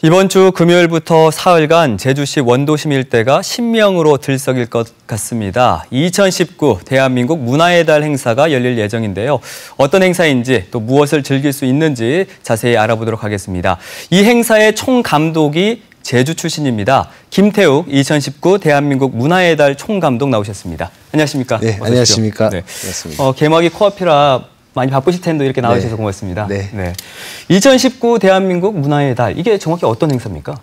이번 주 금요일부터 사흘간 제주시 원도심 일대가 신명으로 들썩일 것 같습니다. 2019 대한민국 문화의 달 행사가 열릴 예정인데요. 어떤 행사인지 또 무엇을 즐길 수 있는지 자세히 알아보도록 하겠습니다. 이 행사의 총감독이 제주 출신입니다. 김태욱 2019 대한민국 문화의 달 총감독 나오셨습니다. 안녕하십니까? 네, 안녕하십니까? 네. 개막이 코앞이라 많이 바쁘실 텐데 이렇게 나와주셔서 고맙습니다. 네. 2019 대한민국 문화의 달, 이게 정확히 어떤 행사입니까?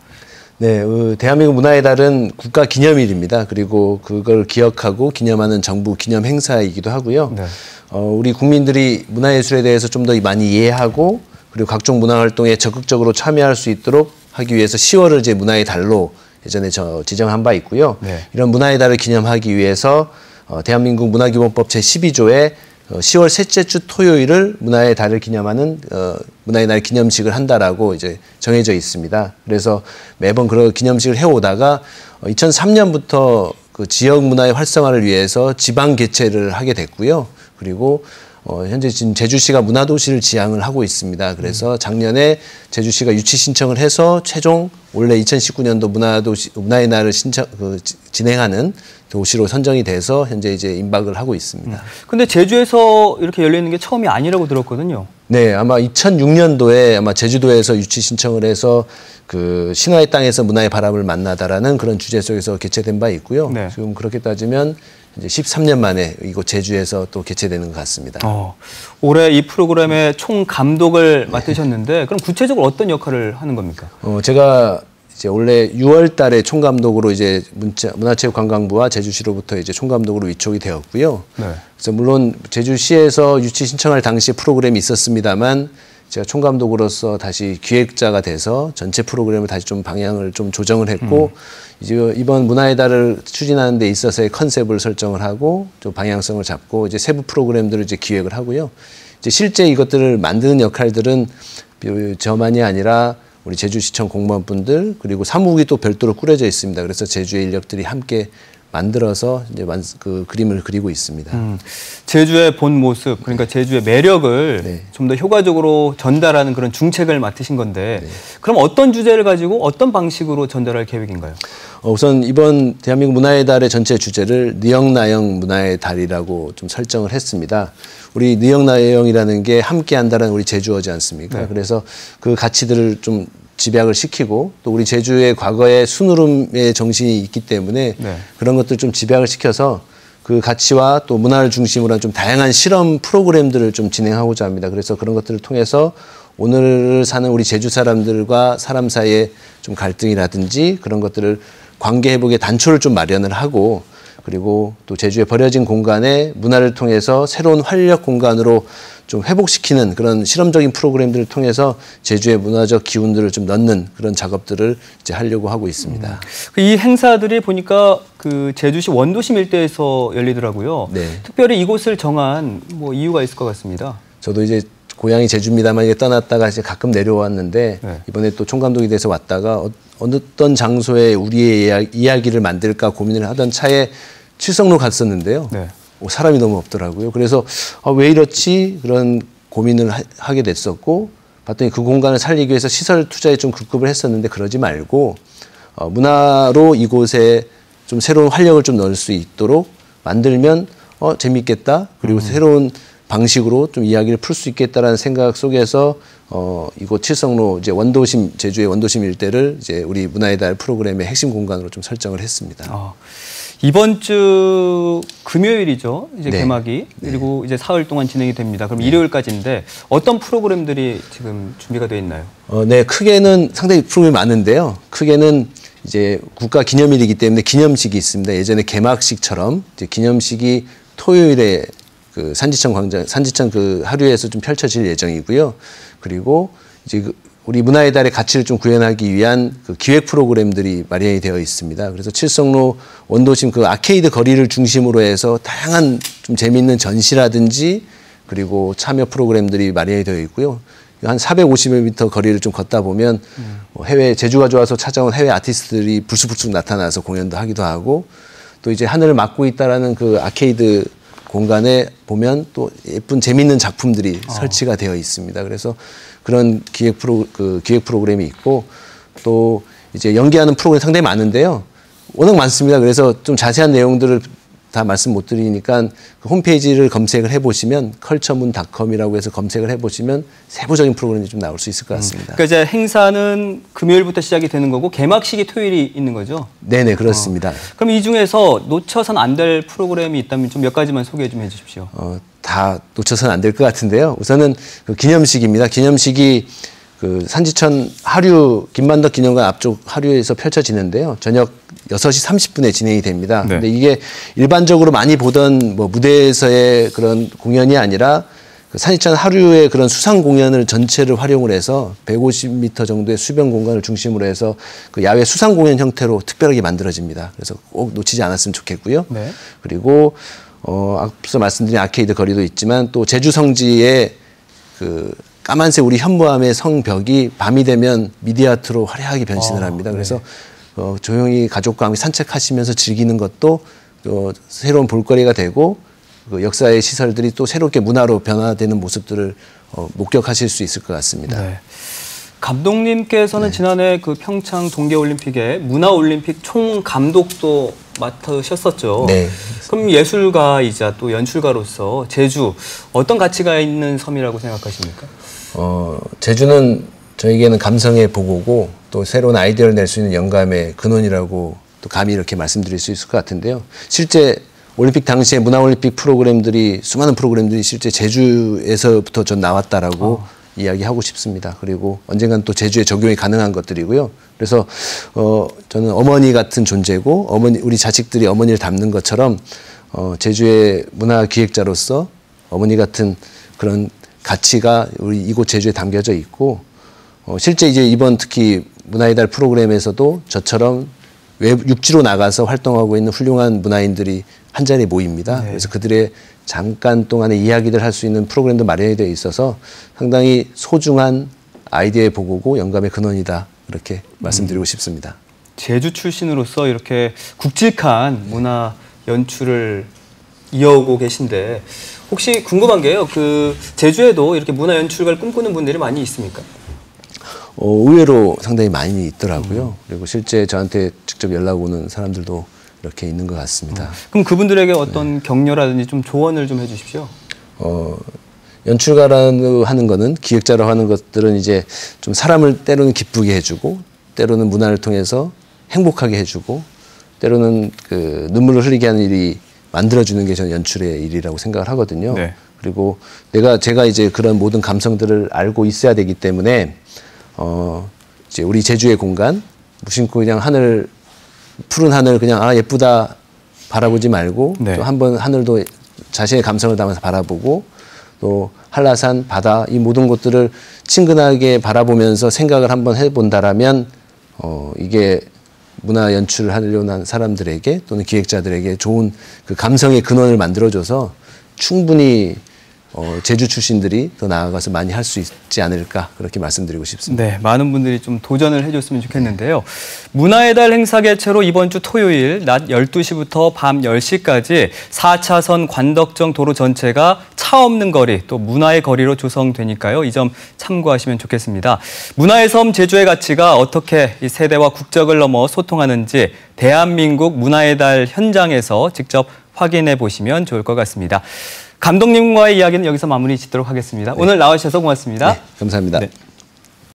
네, 대한민국 문화의 달은 국가 기념일입니다. 그리고 그걸 기억하고 기념하는 정부 기념 행사이기도 하고요. 네. 우리 국민들이 문화예술에 대해서 좀 더 많이 이해하고 그리고 각종 문화활동에 적극적으로 참여할 수 있도록 하기 위해서 10월을 이제 문화의 달로 예전에 지정한 바 있고요. 네. 이런 문화의 달을 기념하기 위해서 대한민국 문화기본법 제12조에 10월 셋째 주 토요일을 문화의 달을 기념하는 문화의 날 기념식을 한다라고 이제 정해져 있습니다. 그래서 매번 그런 기념식을 해오다가 2003년부터 그 지역 문화의 활성화를 위해서 지방 개최를 하게 됐고요. 그리고 현재 지금 제주시가 문화도시를 지향을 하고 있습니다. 그래서 작년에 제주시가 유치 신청을 해서 최종 원래 2019년도 문화의 날을 진행하는 도시로 선정이 돼서 현재 이제 임박을 하고 있습니다. 근데 제주에서 이렇게 열리는 게 처음이 아니라고 들었거든요. 네, 아마 2006년도에 아마 제주도에서 유치 신청을 해서 그 신화의 땅에서 문화의 바람을 만나다라는 그런 주제 속에서 개최된 바 있고요. 네. 지금 그렇게 따지면 이제 13년 만에 이곳 제주에서 또 개최되는 것 같습니다. 올해 이 프로그램의 총 감독을 맡으셨는데 그럼 구체적으로 어떤 역할을 하는 겁니까? 제가 이제 원래 6월 달에 총감독으로 이제 문화체육관광부와 제주시로부터 이제 총감독으로 위촉이 되었고요. 네. 그래서 물론 제주시에서 유치 신청할 당시에 프로그램이 있었습니다만 제가 총감독으로서 다시 기획자가 돼서 전체 프로그램을 다시 좀 방향을 좀 조정을 했고 이제 이번 문화의 달을 추진하는 데 있어서의 컨셉을 설정을 하고 좀 방향성을 잡고 이제 세부 프로그램들을 이제 기획을 하고요. 이제 실제 이것들을 만드는 역할들은 저만이 아니라 우리 제주시청 공무원분들 그리고 사무국이 또 별도로 꾸려져 있습니다. 그래서 제주의 인력들이 함께 만들어서 이제 그 그림을 그리고 있습니다. 제주의 본 모습, 그러니까 제주의 매력을 좀 더 효과적으로 전달하는 그런 중책을 맡으신 건데 그럼 어떤 주제를 가지고 어떤 방식으로 전달할 계획인가요? 우선 이번 대한민국 문화의 달의 전체 주제를 니영나영 문화의 달이라고 좀 설정을 했습니다. 우리 니영나영이라는 게 함께한다는 우리 제주어지 않습니까? 네. 그래서 그 가치들을 좀 집약을 시키고 또 우리 제주의 과거의 순으름의 정신이 있기 때문에 그런 것들 좀 집약을 시켜서 그 가치와 또 문화를 중심으로 한 좀 다양한 실험 프로그램들을 좀 진행하고자 합니다. 그래서 그런 것들을 통해서 오늘 사는 우리 제주 사람들과 사람 사이의 좀 갈등이라든지 그런 것들을 관계 회복의 단초를 좀 마련을 하고 그리고 또 제주의 버려진 공간에 문화를 통해서 새로운 활력 공간으로 좀 회복시키는 그런 실험적인 프로그램들을 통해서 제주의 문화적 기운들을 좀 넣는 그런 작업들을 이제 하려고 하고 있습니다. 이 행사들이 보니까 그 제주시 원도심 일대에서 열리더라고요. 네. 특별히 이곳을 정한 뭐 이유가 있을 것 같습니다. 저도 이제 고향이 제주입니다만 이게 떠났다가 이제 가끔 내려왔는데 이번에 또 총감독이 돼서 왔다가 어떤 장소에 우리의 이야기를 만들까 고민을 하던 차에 칠성로 갔었는데요. 사람이 너무 없더라고요. 그래서 왜 이렇지? 그런 고민을 하게 됐었고 봤더니 그 공간을 살리기 위해서 시설 투자에 좀 급급을 했었는데 그러지 말고 문화로 이곳에 좀 새로운 활력을 좀 넣을 수 있도록 만들면 재밌겠다. 그리고 새로운 방식으로 좀 이야기를 풀 수 있겠다라는 생각 속에서 이곳 칠성로 이제 원도심 제주의 원도심 일대를 이제 우리 문화의 달 프로그램의 핵심 공간으로 좀 설정을 했습니다. 이번 주 금요일이죠. 이제 개막이 그리고 이제 사흘 동안 진행이 됩니다. 그럼 일요일까지인데 어떤 프로그램들이 지금 준비가 되어 있나요? 네, 크게는 상당히 프로그램이 많은데요. 크게는 이제 국가 기념일이기 때문에 기념식이 있습니다. 예전에 개막식처럼 이제 기념식이 토요일에 그 산지청 그 하류에서 좀 펼쳐질 예정이고요. 그리고 이제 우리 문화의 달의 가치를 좀 구현하기 위한 그 기획 프로그램들이 마련이 되어 있습니다. 그래서 칠성로 원도심 그 아케이드 거리를 중심으로 해서 다양한 좀 재미있는 전시라든지 그리고 참여 프로그램들이 마련이 되어 있고요. 한 450m 거리를 좀 걷다 보면 해외 제주가 좋아서 찾아온 해외 아티스트들이 불쑥불쑥 나타나서 공연도 하기도 하고 또 이제 하늘을 막고 있다라는 그 아케이드 공간에 보면 또 예쁜 재미있는 작품들이 설치가 되어 있습니다. 그래서 그런 기획 프로그램이 있고 또 이제 연기하는 프로그램이 상당히 많은데요. 워낙 많습니다. 그래서 좀 자세한 내용들을 다 말씀 못 드리니까 그 홈페이지를 검색을 해보시면 culturemoon.com이라고 해서 검색을 해보시면 세부적인 프로그램이 좀 나올 수 있을 것 같습니다. 그러니까 이제 행사는 금요일부터 시작이 되는 거고 개막식이 토요일이 있는 거죠? 네네, 그렇습니다. 그럼 이 중에서 놓쳐선 안 될 프로그램이 있다면 좀 몇 가지만 소개 좀 해주십시오. 다 놓쳐서는 안 될 것 같은데요. 우선은 그 기념식입니다. 기념식이 그 산지천 하류 김만덕 기념관 앞쪽 하류에서 펼쳐지는데요. 저녁 6시 30분에 진행이 됩니다. 네. 근데 이게 일반적으로 많이 보던 뭐 무대에서의 그런 공연이 아니라 그 산지천 하류의 그런 수상 공연을 전체를 활용을 해서 150m 정도의 수변 공간을 중심으로 해서 그 야외 수상 공연 형태로 특별하게 만들어집니다. 그래서 꼭 놓치지 않았으면 좋겠고요. 네. 그리고 앞서 말씀드린 아케이드 거리도 있지만 또 제주 성지의 그 까만색 우리 현무암의 성벽이 밤이 되면 미디아트로 화려하게 변신을 합니다. 그래서 조용히 가족과 함께 산책하시면서 즐기는 것도 또 새로운 볼거리가 되고 그 역사의 시설들이 또 새롭게 문화로 변화되는 모습들을 목격하실 수 있을 것 같습니다. 네. 감독님께서는 지난해 그 평창 동계올림픽에 문화올림픽 총감독도 맡으셨었죠. 네. 그럼 예술가이자 또 연출가로서 제주 어떤 가치가 있는 섬이라고 생각하십니까? 제주는 저에게는 감성의 보고고 또 새로운 아이디어를 낼 수 있는 영감의 근원이라고 또 감히 이렇게 말씀드릴 수 있을 것 같은데요. 실제 올림픽 당시에 문화올림픽 프로그램들이 수많은 프로그램들이 실제 제주에서부터 전 나왔다라고 이야기하고 싶습니다. 그리고 언젠간 또 제주에 적용이 가능한 것들이고요. 그래서 저는 어머니 같은 존재고 우리 자식들이 어머니를 닮는 것처럼 제주의 문화 기획자로서 어머니 같은 그런 가치가 우리 이곳 제주에 담겨져 있고 실제 이제 이번 특히 문화의 달 프로그램에서도 저처럼 육지로 나가서 활동하고 있는 훌륭한 문화인들이 한 자리에 모입니다. 네. 그래서 그들의 잠깐 동안의 이야기들 할 수 있는 프로그램도 마련이 되어 있어서 상당히 소중한 아이디어의 보고고 영감의 근원이다. 그렇게 말씀드리고 싶습니다. 제주 출신으로서 이렇게 굵직한 문화 연출을 이어오고 계신데 혹시 궁금한 게요. 그 제주에도 이렇게 문화 연출가를 꿈꾸는 분들이 많이 있습니까? 의외로 상당히 많이 있더라고요. 그리고 실제 저한테 직접 연락 오는 사람들도 이렇게 있는 것 같습니다. 그럼 그분들에게 어떤 격려라든지 좀 조언을 좀 해주십시오. 연출가라고 하는 거는 기획자라고 하는 것들은 이제 좀 사람을 때로는 기쁘게 해주고 때로는 문화를 통해서 행복하게 해주고 때로는 그 눈물을 흘리게 하는 일이 만들어주는 게 저는 연출의 일이라고 생각을 하거든요. 네. 그리고 제가 이제 그런 모든 감성들을 알고 있어야 되기 때문에 이제 우리 제주의 공간 무심코 그냥 푸른 하늘 그냥 예쁘다 바라보지 말고 네. 또 한번 하늘도 자신의 감성을 담아서 바라보고 또 한라산, 바다 이 모든 것들을 친근하게 바라보면서 생각을 한번 해본다라면 이게 문화 연출을 하려는 한 사람들에게 또는 기획자들에게 좋은 그 감성의 근원을 만들어줘서 충분히 제주 출신들이 더 나아가서 많이 할 수 있지 않을까 그렇게 말씀드리고 싶습니다. 네, 많은 분들이 좀 도전을 해줬으면 좋겠는데요. 문화의 달 행사 개최로 이번 주 토요일 낮 12시부터 밤 10시까지 4차선 관덕정 도로 전체가 차 없는 거리, 또 문화의 거리로 조성되니까요. 이 점 참고하시면 좋겠습니다. 문화의 섬 제주의 가치가 어떻게 이 세대와 국적을 넘어 소통하는지 대한민국 문화의 달 현장에서 직접 확인해 보시면 좋을 것 같습니다. 감독님과의 이야기는 여기서 마무리 짓도록 하겠습니다. 오늘 나와주셔서 고맙습니다. 네, 감사합니다. 네.